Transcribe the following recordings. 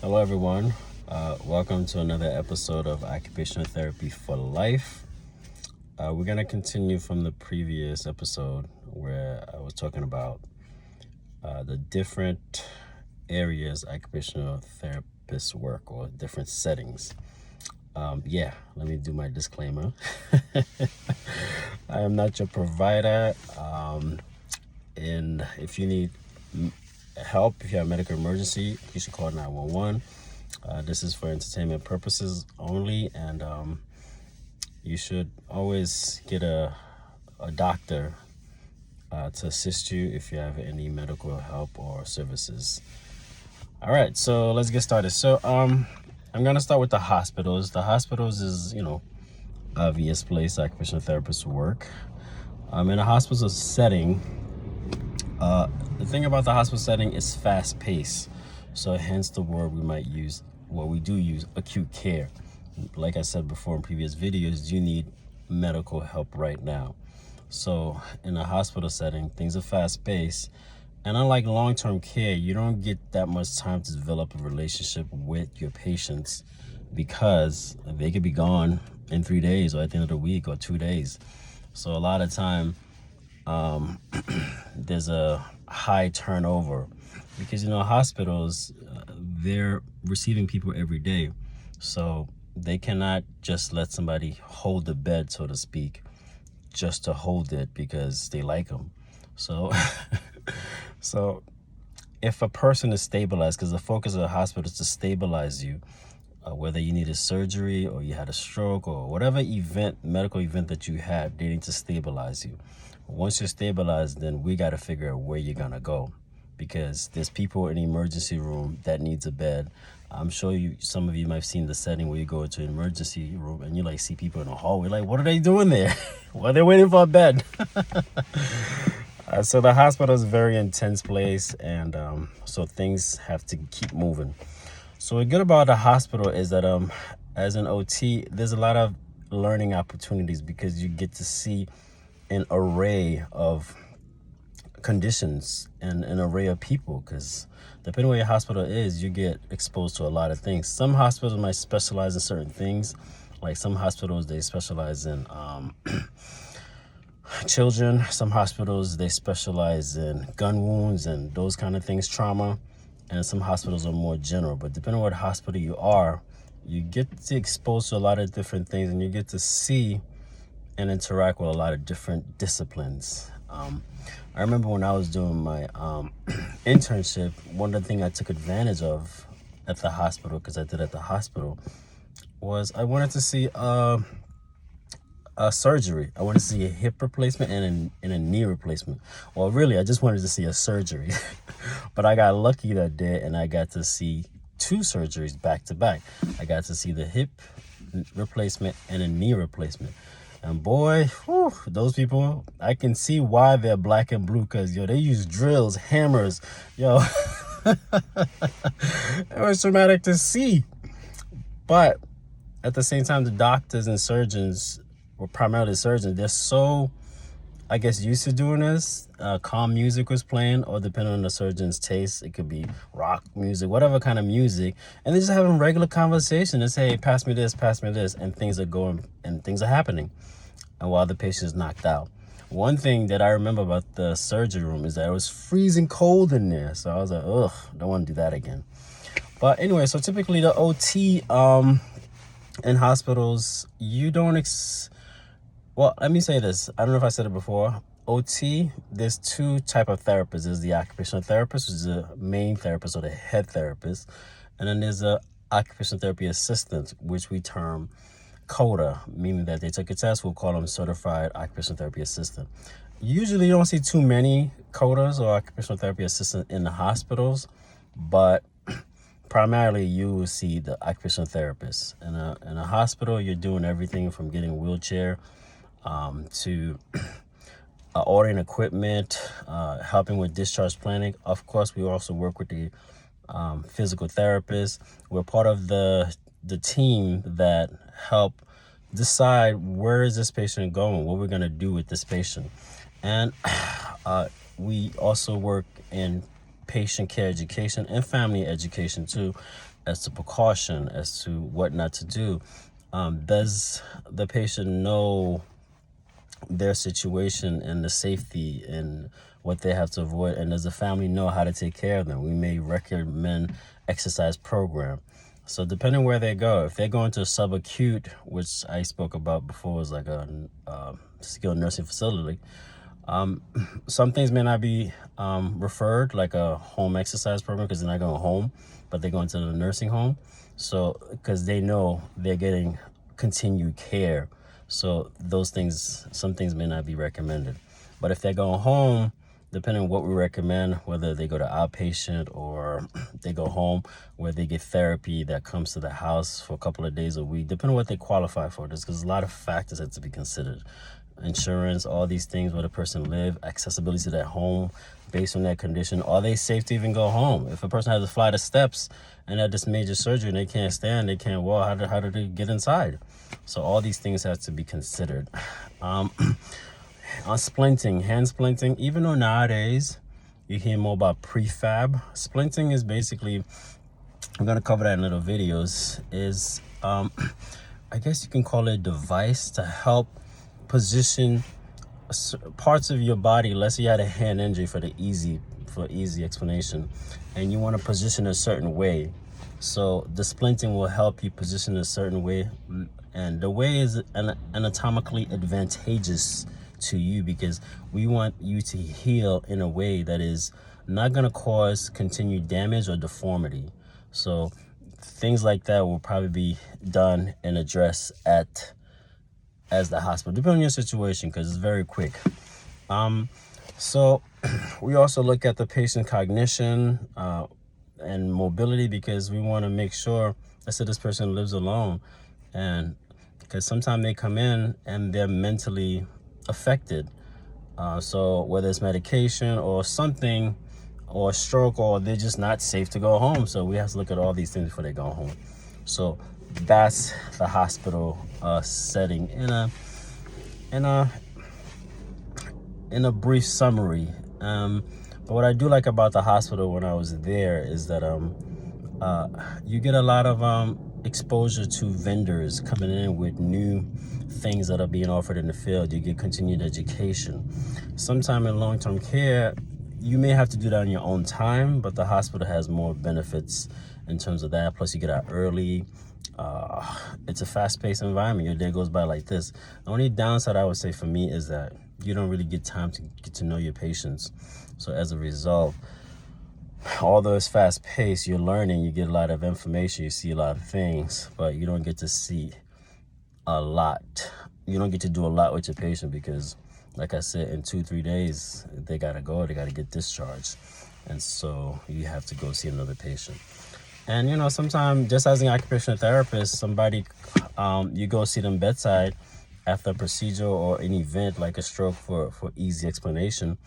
Hello, everyone. Welcome to another episode of Occupational Therapy for Life. We're going to continue from the previous episode where I was talking about the different areas occupational therapists work or different settings. Let me do my disclaimer. I am not your provider. And if you need help, if you have a medical emergency, you should call 911. This is for entertainment purposes only, and you should always get a doctor to assist you if you have any medical help or services. All right, so let's get started. So I'm gonna start with the hospitals. The hospitals is, obvious place occupational therapists work. In a hospital setting, the thing about the hospital setting is fast paced. So hence the word we do use acute care. Like I said before in previous videos, you need medical help right now. So in a hospital setting, things are fast paced. And unlike long-term care, you don't get that much time to develop a relationship with your patients because they could be gone in 3 days or at the end of the week or 2 days. So a lot of time, there's a high turnover because, hospitals, they're receiving people every day. So they cannot just let somebody hold the bed, so to speak, just to hold it because they like them. So, so if a person is stabilized, because the focus of the hospital is to stabilize you, whether you needed surgery or you had a stroke or whatever medical event that you had, they need to stabilize you. Once you're stabilized, then we got to figure out where you're going to go, because there's people in the emergency room that needs a bed. I'm sure some of you might have seen the setting where you go to an emergency room and you see people in the hallway, what are they doing there? Well, they're waiting for a bed. So the hospital is a very intense place, and so things have to keep moving. So what's good about the hospital is that as an OT, there's a lot of learning opportunities because you get to see an array of conditions and an array of people, because depending where your hospital is, you get exposed to a lot of things. Some hospitals might specialize in certain things. Like some hospitals, they specialize in children. Some hospitals, they specialize in gun wounds and those kind of things, trauma. And some hospitals are more general. But depending on what hospital you are, you get to expose to a lot of different things, and you get to see and interact with a lot of different disciplines. I remember when I was doing my internship, one of the things I took advantage of at the hospital, because I did at the hospital, was I wanted to see a surgery. I wanted to see a hip replacement and a knee replacement. Well, really, I just wanted to see a surgery. But I got lucky that day, and I got to see 2 surgeries back to back. I got to see the hip replacement and a knee replacement. And boy, those people, I can see why they're black and blue, because, they use drills, hammers, It was traumatic to see. But at the same time, the doctors and surgeons, or primarily surgeons, they're so, I guess, used to doing this. Calm music was playing, or depending on the surgeon's taste, it could be rock music, whatever kind of music. And they're just having regular conversation and say, hey, pass me this, and things are going and things are happening. And while the patient is knocked out. One thing that I remember about the surgery room is that it was freezing cold in there. So I was like, ugh, don't want to do that again. But anyway, so typically the OT in hospitals, you don't well, let me say this. I don't know if I said it before. OT, there's 2 type of therapists. There's the occupational therapist, which is the main therapist or the head therapist. And then there's a occupational therapy assistant, which we term CODA, meaning that they took a test. We'll call them certified occupational therapy assistant. Usually you don't see too many CODAs or occupational therapy assistants in the hospitals, but primarily you will see the occupational therapist. In a hospital, you're doing everything from getting a wheelchair to ordering equipment, helping with discharge planning. Of course, we also work with the physical therapist. We're part of the team that help decide where is this patient going, what we're going to do with this patient. And we also work in patient care education and family education too, as to precaution, as to what not to do. Does the patient know their situation and the safety and what they have to avoid, and does the family know how to take care of them? We may recommend exercise program. So depending where they go, if they go into a subacute, which I spoke about before, is like a skilled nursing facility, some things may not be referred, like a home exercise program, because they're not going home, but they're going to the nursing home. So because they know they're getting continued care, so those things, some things may not be recommended. But if they're going home, depending on what we recommend, whether they go to outpatient or they go home where they get therapy that comes to the house for a couple of days a week, depending on what they qualify for, this, because a lot of factors have to be considered. Insurance, all these things, where the person live, accessibility to their home based on their condition. Are they safe to even go home? If a person has a flight of steps and had this major surgery and they can't stand, they can't walk, how do they get inside? So all these things have to be considered. On splinting, hand splinting, even though nowadays you hear more about prefab, splinting is basically, I'm going to cover that in little videos, is I guess you can call it a device to help position parts of your body. Let's say you had a hand injury, for easy explanation, and you want to position a certain way. So the splinting will help you position a certain way, and the way is anatomically advantageous to you, because we want you to heal in a way that is not going to cause continued damage or deformity. So things like that will probably be done and addressed as the hospital, depending on your situation, because it's very quick. So we also look at the patient cognition and mobility, because we want to make sure, let's say this person lives alone, and because sometimes they come in and they're mentally affected. So whether it's medication or something, or stroke, or they're just not safe to go home. So we have to look at all these things before they go home. So that's the hospital setting in a brief summary. But what I do like about the hospital when I was there is that you get a lot of exposure to vendors coming in with new things that are being offered in the field. You get continued education. Sometime in long-term care, you may have to do that on your own time, but the hospital has more benefits in terms of that. Plus you get out early. It's a fast-paced environment. Your day goes by like this. The only downside I would say for me is that you don't really get time to get to know your patients. So as a result, although it's fast-paced, you're learning, you get a lot of information, you see a lot of things, but you don't get to see a lot. You don't get to do a lot with your patient, because like I said, in 2-3 days they gotta go, they gotta get discharged, and so you have to go see another patient. And you know, sometimes just as an occupational therapist, somebody you go see them bedside after a procedure or an event like a stroke for easy explanation.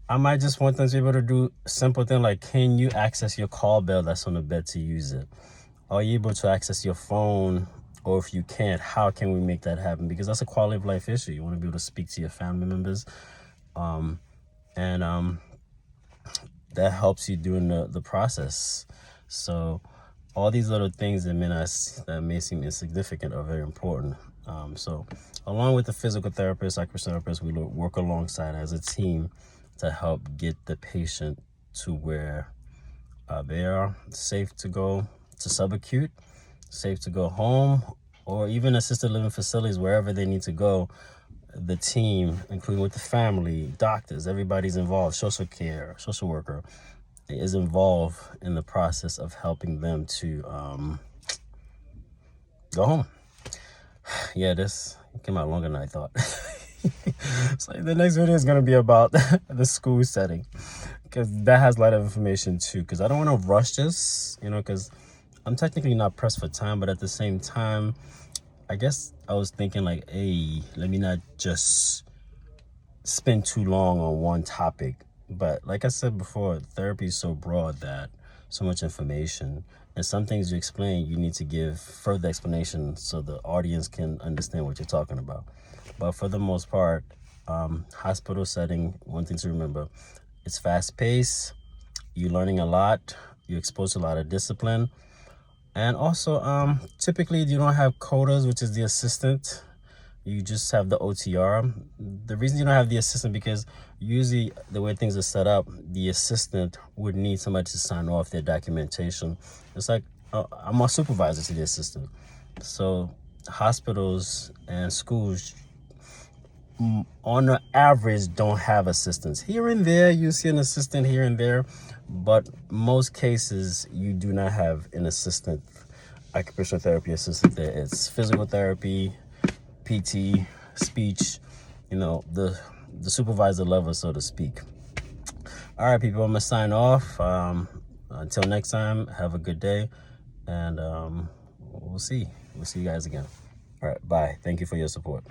I might just want them to be able to do simple things like, can you access your call bell that's on the bed to use it? Are you able to access your phone? Or if you can't, how can we make that happen? Because that's a quality of life issue. You want to be able to speak to your family members. And that helps you during the process. So all these little things that may seem insignificant are very important. So along with the physical therapist, occupational therapist, we work alongside as a team to help get the patient to where they are safe to go to subacute, safe to go home, or even assisted living facilities, wherever they need to go. The team, including with the family, doctors, everybody's involved, social care, social worker, is involved in the process of helping them to go home. Yeah, this came out longer than I thought. So the next video is going to be about the school setting, because that has a lot of information too, because I don't want to rush this, you know, because I'm technically not pressed for time, but at the same time, I guess I was thinking like, hey, let me not just spend too long on one topic. But like I said before, therapy is so broad, that so much information, and some things you explain, you need to give further explanation so the audience can understand what you're talking about. But for the most part, hospital setting, one thing to remember, it's fast paced. you're learning a lot, you're exposed to a lot of discipline. And also, typically you don't have codas, which is the assistant. You just have the OTR. The reason you don't have the assistant, because usually the way things are set up, the assistant would need somebody to sign off their documentation. It's like, I'm a supervisor to the assistant. So hospitals and schools, on the average, don't have assistants. Here and there, you see an assistant here and there, but most cases, you do not have an assistant, occupational therapy assistant there. It's physical therapy, PT, speech, the supervisor level, so to speak. All right, people, I'm gonna sign off. Until next time, have a good day, and we'll see you guys again. All right, bye. Thank you for your support.